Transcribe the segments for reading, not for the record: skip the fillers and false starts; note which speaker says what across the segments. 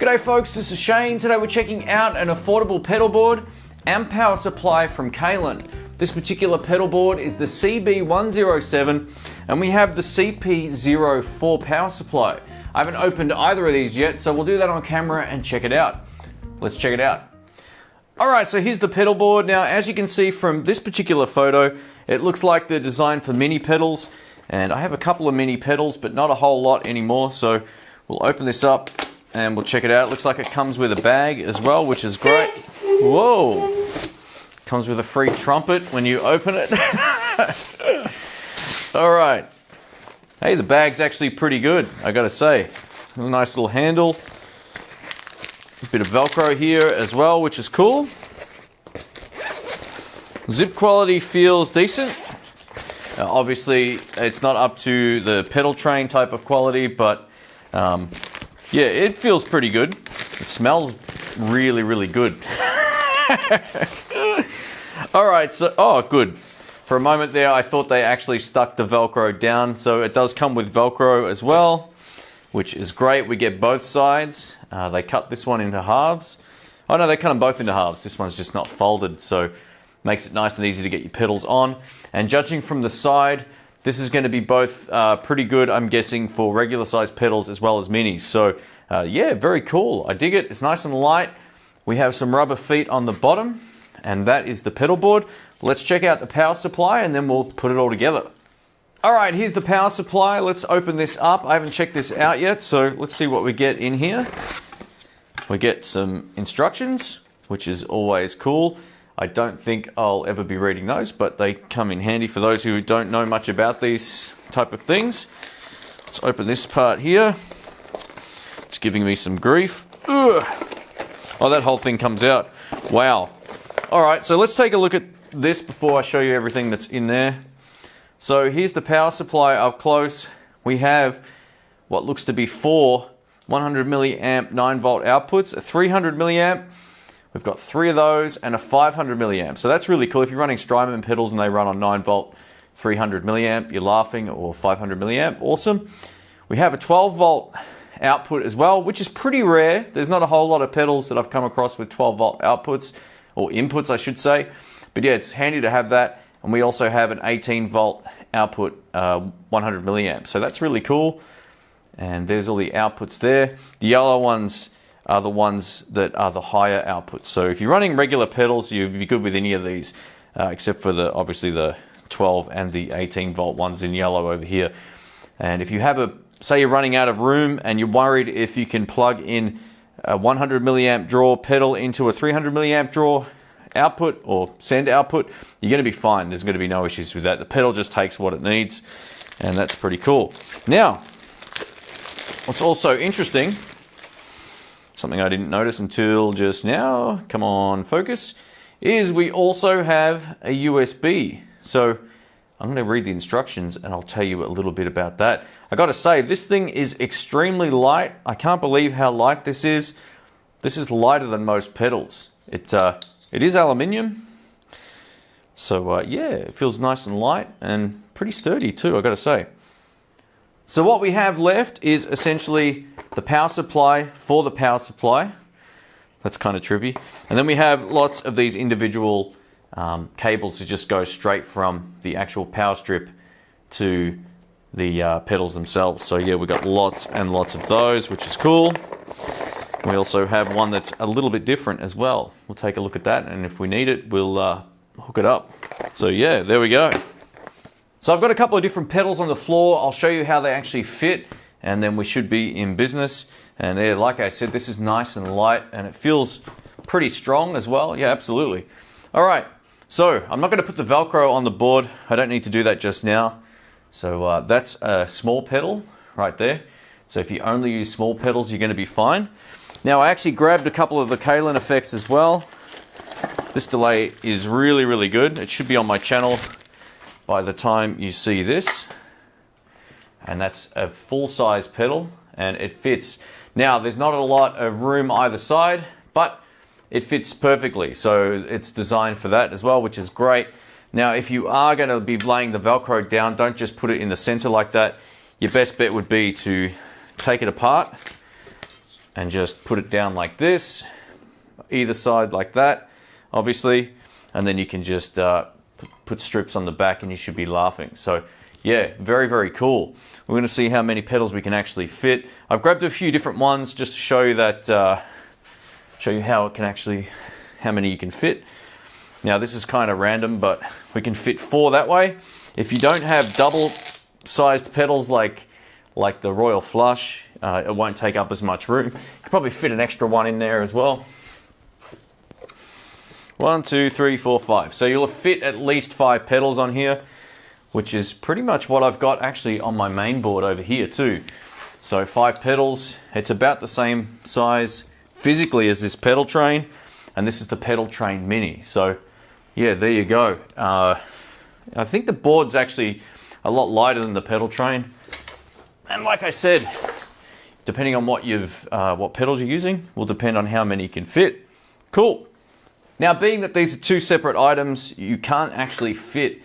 Speaker 1: G'day folks, this is Shane. Today we're checking out an affordable pedal board and power supply from Caline. This particular pedal board is the CB-107 and we have the CP-04 power supply. I haven't opened either of these yet, so we'll do that on camera and check it out. Let's check it out. Alright, so here's the pedal board. Now, as you can see from this particular photo, it looks like they're designed for mini pedals, and I have a couple of mini pedals, but not a whole lot anymore, so we'll open this up and we'll check it out. It looks like it comes with a bag as well, which is great. Whoa! Comes with a free trumpet when you open it. Alright. Hey, the bag's actually pretty good, I gotta say. A nice little handle. A bit of Velcro here as well, which is cool. Zip quality feels decent. Obviously, it's not up to the pedal train type of quality, but yeah, it feels pretty good. It smells really, really good. Alright, so, oh, good. For a moment there, I thought they actually stuck the Velcro down, so it does come with Velcro as well, which is great. We get both sides. They cut this one into halves. Oh no, they cut them both into halves. This one's just not folded, so makes it nice and easy to get your pedals on. And judging from the side, this is going to be both pretty good, I'm guessing, for regular size pedals as well as minis. So yeah, very cool. I dig it. It's nice and light. We have some rubber feet on the bottom, and that is the pedal board. Let's check out the power supply and then we'll put it all together. Alright, here's the power supply. Let's open this up. I haven't checked this out yet, so let's see what we get in here. We get some instructions, which is always cool. I don't think I'll ever be reading those, but they come in handy for those who don't know much about these type of things. Let's open this part here. It's giving me some grief. Ugh. Oh, that whole thing comes out. Wow. Alright, so let's take a look at this before I show you everything that's in there. So here's the power supply up close. We have what looks to be 4 100 milliamp 9 volt outputs, a 300 milliamp. We've got 3 of those and a 500 milliamp. So that's really cool. If you're running Strymon pedals and they run on 9 volt 300 milliamp, you're laughing, or 500 milliamp, awesome. We have a 12 volt output as well, which is pretty rare. There's not a whole lot of pedals that I've come across with 12 volt outputs, or inputs I should say. But yeah, it's handy to have that. And we also have an 18 volt output, 100 milliamp. So that's really cool. And there's all the outputs there. The yellow ones are the ones that are the higher outputs. So if you're running regular pedals, you'd be good with any of these, except for obviously the 12 and the 18 volt ones in yellow over here. And if you have say you're running out of room and you're worried if you can plug in a 100 milliamp draw pedal into a 300 milliamp draw output or send output, you're going to be fine. There's going to be no issues with that. The pedal just takes what it needs, and that's pretty cool. Now, what's also interesting, something I didn't notice until just now, come on, focus, is we also have a USB. So I'm going to read the instructions and I'll tell you a little bit about that. I got to say, this thing is extremely light. I can't believe how light this is. This is lighter than most pedals. It is aluminium. So yeah, it feels nice and light and pretty sturdy too, I got to say. So what we have left is essentially the power supply for the power supply. That's kind of trippy. And then we have lots of these individual cables to just go straight from the actual power strip to the pedals themselves. So yeah, we've got lots and lots of those, which is cool. We also have one that's a little bit different as well. We'll take a look at that, and if we need it, we'll hook it up. So yeah, there we go. So I've got a couple of different pedals on the floor. I'll show you how they actually fit, and then we should be in business. And yeah, like I said, this is nice and light, and it feels pretty strong as well. Yeah, absolutely. All right, so I'm not going to put the Velcro on the board. I don't need to do that just now. So that's a small pedal right there. So if you only use small pedals, you're going to be fine. Now I actually grabbed a couple of the Caline effects as well. This delay is really, really good. It should be on my channel by the time you see this. And that's a full-size pedal, and it fits. Now there's not a lot of room either side, but it fits perfectly. So it's designed for that as well, which is great. Now if you are going to be laying the Velcro down, don't just put it in the center like that. Your best bet would be to take it apart and just put it down like this, either side like that, obviously, and then you can just put strips on the back and you should be laughing. So yeah, very, very cool. We're going to see how many pedals we can actually fit. I've grabbed a few different ones just to show you that, show you how it can actually, how many you can fit. Now this is kind of random, but we can fit 4 that way. If you don't have double-sized pedals like the Royal Flush, it won't take up as much room. You can probably fit an extra one in there as well. 1, 2, 3, 4, 5. So you'll fit at least 5 pedals on here, which is pretty much what I've got actually on my main board over here too. So 5 pedals, it's about the same size physically as this pedal train, and this is the Pedal Train Mini. So yeah, there you go. I think the board's actually a lot lighter than the pedal train. And like I said, depending on what pedals you're using will depend on how many you can fit. Cool. Now, being that these are 2 separate items, you can't actually fit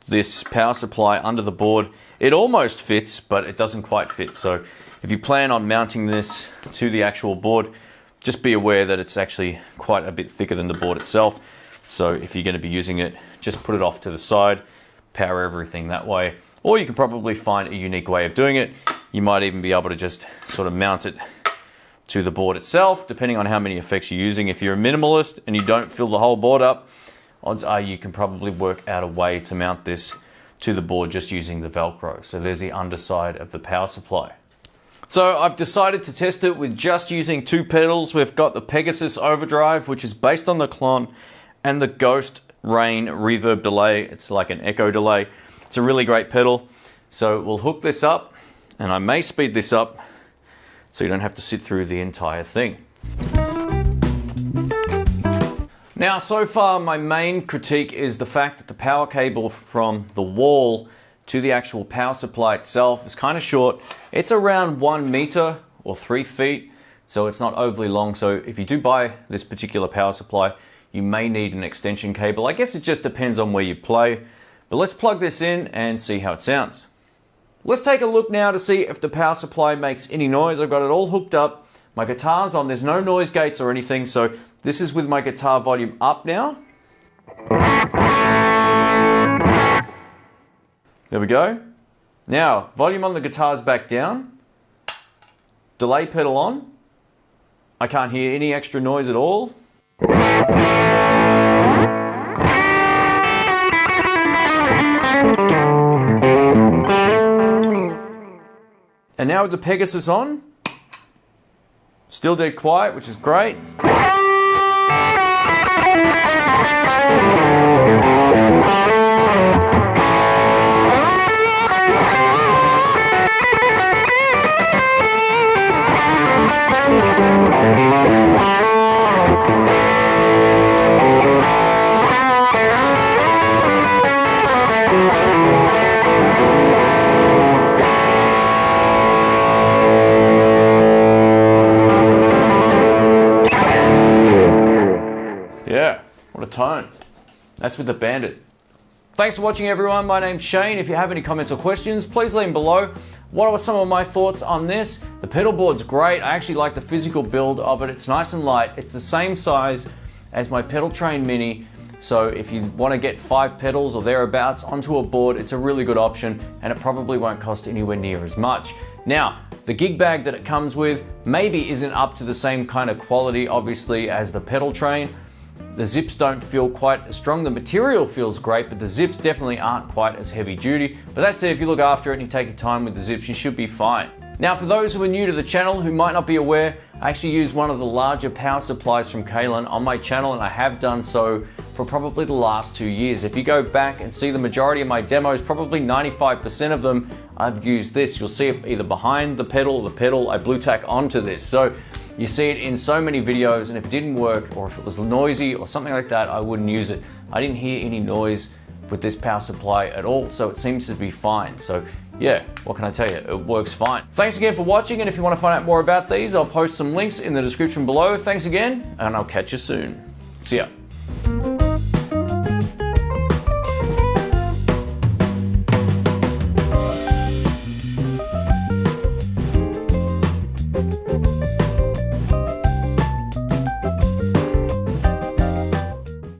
Speaker 1: this power supply under the board. It almost fits, but it doesn't quite fit. So if you plan on mounting this to the actual board, just be aware that it's actually quite a bit thicker than the board itself. So if you're going to be using it, just put it off to the side, power everything that way. Or you can probably find a unique way of doing it. You might even be able to just sort of mount it to the board itself, depending on how many effects you're using. If you're a minimalist and you don't fill the whole board up, odds are you can probably work out a way to mount this to the board just using the Velcro. So there's the underside of the power supply. So I've decided to test it with just using 2 pedals. We've got the Pegasus Overdrive, which is based on the Caline, and the Ghost Rain reverb delay. It's like an echo delay. It's a really great pedal. So we'll hook this up, and I may speed this up so you don't have to sit through the entire thing. Now, so far my main critique is the fact that the power cable from the wall to the actual power supply itself is kind of short. It's around 1 meter or 3 feet, so it's not overly long. So if you do buy this particular power supply, you may need an extension cable. I guess it just depends on where you play, but let's plug this in and see how it sounds. Let's take a look now to see if the power supply makes any noise. I've got it all hooked up. My guitar's on. There's no noise gates or anything, so this is with my guitar volume up now. There we go. Now, volume on the guitar's back down. Delay pedal on. I can't hear any extra noise at all. And now with the Pegasus on, still dead quiet, which is great. Yeah, what a tone. That's with the Bandit. Thanks for watching, everyone. My name's Shane. If you have any comments or questions, please leave them below. What are some of my thoughts on this? The Pedalboard's great. I actually like the physical build of it. It's nice and light. It's the same size as my Pedal Train Mini. So if you want to get 5 pedals or thereabouts onto a board, it's a really good option, and it probably won't cost anywhere near as much. Now, the gig bag that it comes with maybe isn't up to the same kind of quality, obviously, as the Pedal Train. The zips don't feel quite as strong. The material feels great, but the zips definitely aren't quite as heavy duty. But that said, if you look after it and you take your time with the zips, you should be fine. Now, for those who are new to the channel who might not be aware, I actually use one of the larger power supplies from Caline on my channel, and I have done so for probably the last 2 years. If you go back and see the majority of my demos, probably 95% of them, I've used this. You'll see it either behind the pedal I blue tack onto this. So you see it in so many videos, and if it didn't work or if it was noisy or something like that, I wouldn't use it. I didn't hear any noise with this power supply at all, so it seems to be fine. So yeah, what can I tell you? It works fine. Thanks again for watching, and if you want to find out more about these, I'll post some links in the description below. Thanks again, and I'll catch you soon. See ya.